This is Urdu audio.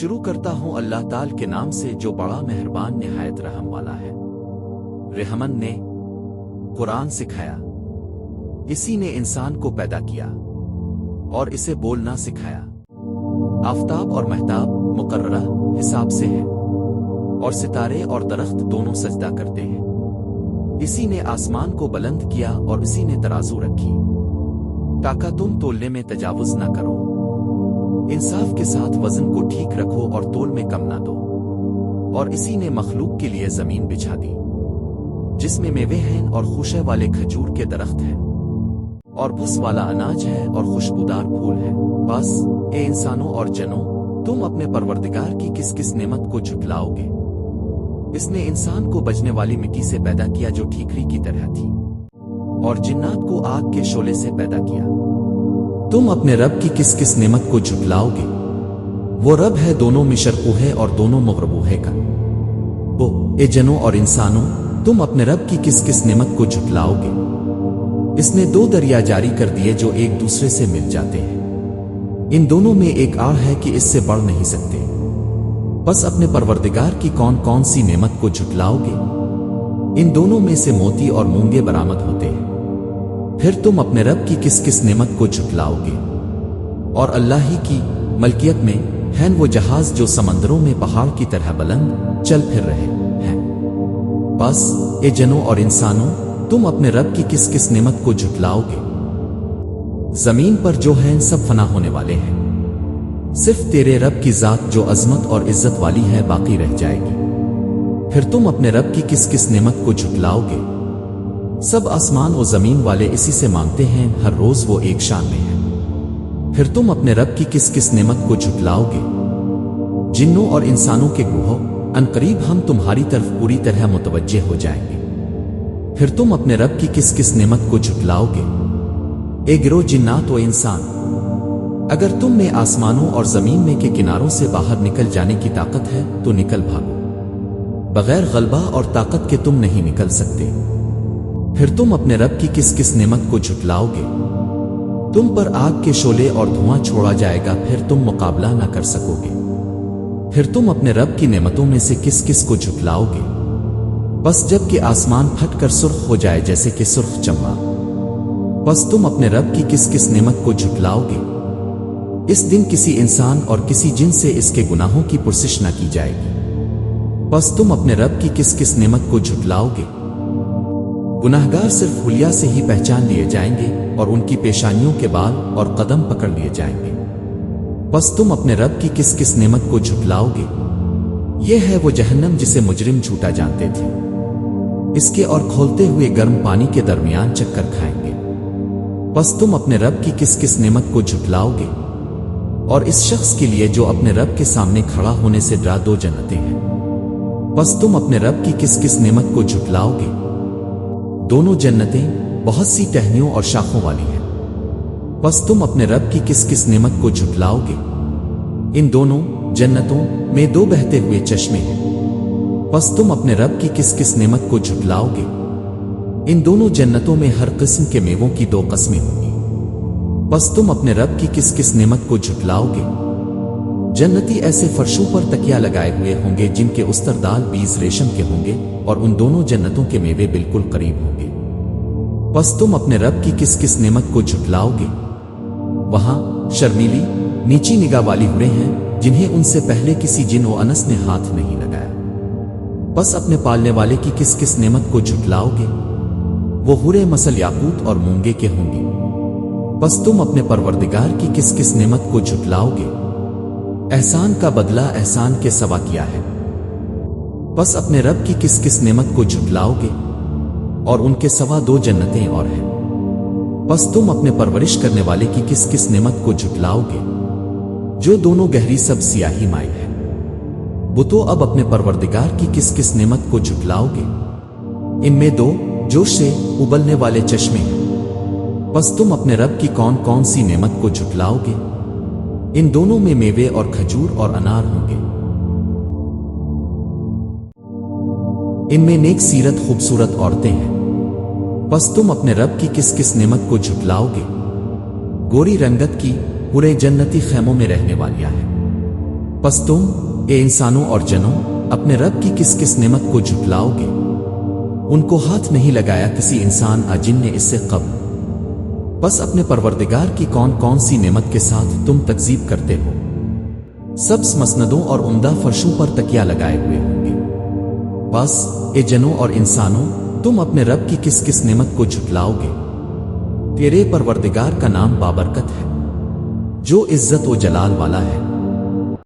شروع کرتا ہوں اللہ تعالی کے نام سے جو بڑا مہربان نہایت رحم والا ہے۔ رحمن نے قرآن سکھایا، اسی نے انسان کو پیدا کیا اور اسے بولنا سکھایا۔ آفتاب اور مہتاب مقررہ حساب سے ہے، اور ستارے اور درخت دونوں سجدہ کرتے ہیں۔ اسی نے آسمان کو بلند کیا اور اسی نے ترازو رکھی تاکہ تم تولنے میں تجاوز نہ کرو۔ انصاف کے ساتھ وزن کو ٹھیک رکھو اور تول میں کم نہ دو۔ اور اسی نے مخلوق کے لیے زمین بچھا دی جس میں میوے ہیں اور خوشے والے کھجور کے درخت ہیں، اور بھس والا اناج ہے اور خوشبودار پھول ہے۔ بس اے انسانوں اور جنوں، تم اپنے پروردگار کی کس کس نعمت کو جھٹلاؤ گے؟ اس نے انسان کو بجنے والی مٹی سے پیدا کیا جو ٹھیکری کی طرح تھی، اور جنات کو آگ کے شعلے سے پیدا کیا۔ تم اپنے رب کی کس کس نعمت کو جھٹلاؤ گے؟ وہ رب ہے دونوں مشرقو ہے اور دونوں مغربو ہے کا۔ وہ اے جنوں اور انسانوں، تم اپنے رب کی کس کس نعمت کو جھٹلاؤ گے؟ اس نے دو دریا جاری کر دیے جو ایک دوسرے سے مل جاتے ہیں، ان دونوں میں ایک آڑ ہے کہ اس سے بڑھ نہیں سکتے۔ بس اپنے پروردگار کی کون کون سی نعمت کو جھٹلاؤ گے؟ ان دونوں میں سے موتی اور مونگے برآمد ہوتے ہیں۔ پھر تم اپنے رب کی کس کس نعمت کو جھٹلاؤ گے؟ اور اللہ ہی کی ملکیت میں ہیں وہ جہاز جو سمندروں میں پہاڑ کی طرح بلند چل پھر رہے ہیں۔ بس اے جنوں اور انسانوں، تم اپنے رب کی کس کس نعمت کو جھٹلاؤ گے؟ زمین پر جو ہیں سب فنا ہونے والے ہیں، صرف تیرے رب کی ذات جو عظمت اور عزت والی ہے باقی رہ جائے گی۔ پھر تم اپنے رب کی کس کس نعمت کو جھٹلاؤ گے؟ سب آسمان و زمین والے اسی سے مانگتے ہیں، ہر روز وہ ایک شان میں ہے۔ پھر تم اپنے رب کی کس کس نعمت کو جھٹلاؤ گے؟ جنوں اور انسانوں کے گروہوں، عنقریب ہم تمہاری طرف پوری طرح متوجہ ہو جائیں گے۔ پھر تم اپنے رب کی کس کس نعمت کو جھٹلاؤ گے؟ اے گروہ جنات و انسان، اگر تم میں آسمانوں اور زمین میں کے کناروں سے باہر نکل جانے کی طاقت ہے تو نکل بھاگو، بغیر غلبہ اور طاقت کے تم نہیں نکل سکتے۔ پھر تم اپنے رب کی کس کس نعمت کو جھٹلاؤ گے؟ تم پر آگ کے شعلے اور دھواں چھوڑا جائے گا، پھر تم مقابلہ نہ کر سکو گے۔ پھر تم اپنے رب کی نعمتوں میں سے کس کس کو جھٹلاؤ گے؟ بس جب کہ آسمان پھٹ کر سرخ ہو جائے جیسے کہ سرخ چمڑا، بس تم اپنے رب کی کس کس نعمت کو جھٹلاؤ گے؟ اس دن کسی انسان اور کسی جن سے اس کے گناہوں کی پرسش نہ کی جائے گی۔ بس تم اپنے رب کی کس کس نعمت کو جھٹلاؤ گے؟ گناہگار صرف حلیہ سے ہی پہچان لیے جائیں گے اور ان کی پیشانیوں کے بال اور قدم پکڑ لیے جائیں گے۔ بس تم اپنے رب کی کس کس نعمت کو جھٹلاؤ گے؟ یہ ہے وہ جہنم جسے مجرم جھوٹا جانتے تھے، اس کے اور کھولتے ہوئے گرم پانی کے درمیان چکر کھائیں گے۔ بس تم اپنے رب کی کس کس نعمت کو جھٹلاؤ گے؟ اور اس شخص کے لیے جو اپنے رب کے سامنے کھڑا ہونے سے ڈرا دو جنتیں ہیں۔ بس تم اپنے رب کی کس کس نعمت کو جھٹلاؤ گے؟ دونوں جنتیں بہت سی ٹہنیوں اور شاخوں والی ہیں۔ بس تم اپنے رب کی کس کس نعمت کو جھٹلاؤ گے؟ ان دونوں جنتوں میں دو بہتے ہوئے چشمے ہیں۔ بس تم اپنے رب کی کس کس نعمت کو جھٹلاؤ گے؟ ان دونوں جنتوں میں ہر قسم کے میووں کی دو قسمیں ہوں گی۔ بس تم اپنے رب کی کس کس نعمت کو جھٹلاؤ گے؟ جنتی ایسے فرشوں پر تکیا لگائے ہوئے ہوں گے جن کے استردال بیز ریشم کے ہوں گے، اور ان دونوں جنتوں کے میوے بالکل قریب ہوں گے۔ بس تم اپنے رب کی کس کس نعمت کو جھٹلاؤ گے؟ وہاں شرمیلی نیچی نگاہ والی حوریں ہیں جنہیں ان سے پہلے کسی جن و انس نے ہاتھ نہیں لگایا۔ بس اپنے پالنے والے کی کس کس نعمت کو جھٹلاؤ گے؟ وہ حوریں مثل یاقوت اور مونگے کے ہوں گی۔ بس تم اپنے پروردگار کی کس کس نعمت کو جھٹلاؤ گے؟ احسان کا بدلہ احسان کے سوا کیا ہے۔ بس اپنے رب کی کس کس نعمت کو جھٹلاؤ گے؟ اور ان کے سوا دو جنتیں اور ہیں۔ بس تم اپنے پرورش کرنے والے کی کس کس نعمت کو جھٹلاؤ گے؟ جو دونوں گہری سب سیاہی مائل ہے۔ وہ تو اب اپنے پروردگار کی کس کس نعمت کو جھٹلاؤ گے؟ ان میں دو جوش سے ابلنے والے چشمے ہیں۔ بس تم اپنے رب کی کون کون سی نعمت کو جھٹلاؤ گے؟ ان دونوں میں میوے اور کھجور اور انار ہوں گے۔ ان میں نیک سیرت خوبصورت عورتیں ہیں۔ بس تم اپنے رب کی کس کس نعمت کو جھٹلاؤ گے؟ گوری رنگت کی پورے جنتی خیموں میں رہنے والیاں ہیں۔ پس تم اے انسانوں اور جنوں اپنے رب کی کس کس نعمت کو جھٹلاؤ گے؟ ان کو ہاتھ نہیں لگایا کسی انسان جن نے اس سے قبل، بس اپنے پروردگار کی کون کون سی نعمت کے ساتھ تم تکذیب کرتے ہو؟ سبز مسندوں اور عمدہ فرشوں پر تکیہ لگائے ہوئے ہوں گے۔ بس اے جنوں اور انسانوں تم اپنے رب کی کس کس نعمت کو جھٹلاؤ گے؟ تیرے پروردگار کا نام بابرکت ہے، جو عزت و جلال والا ہے۔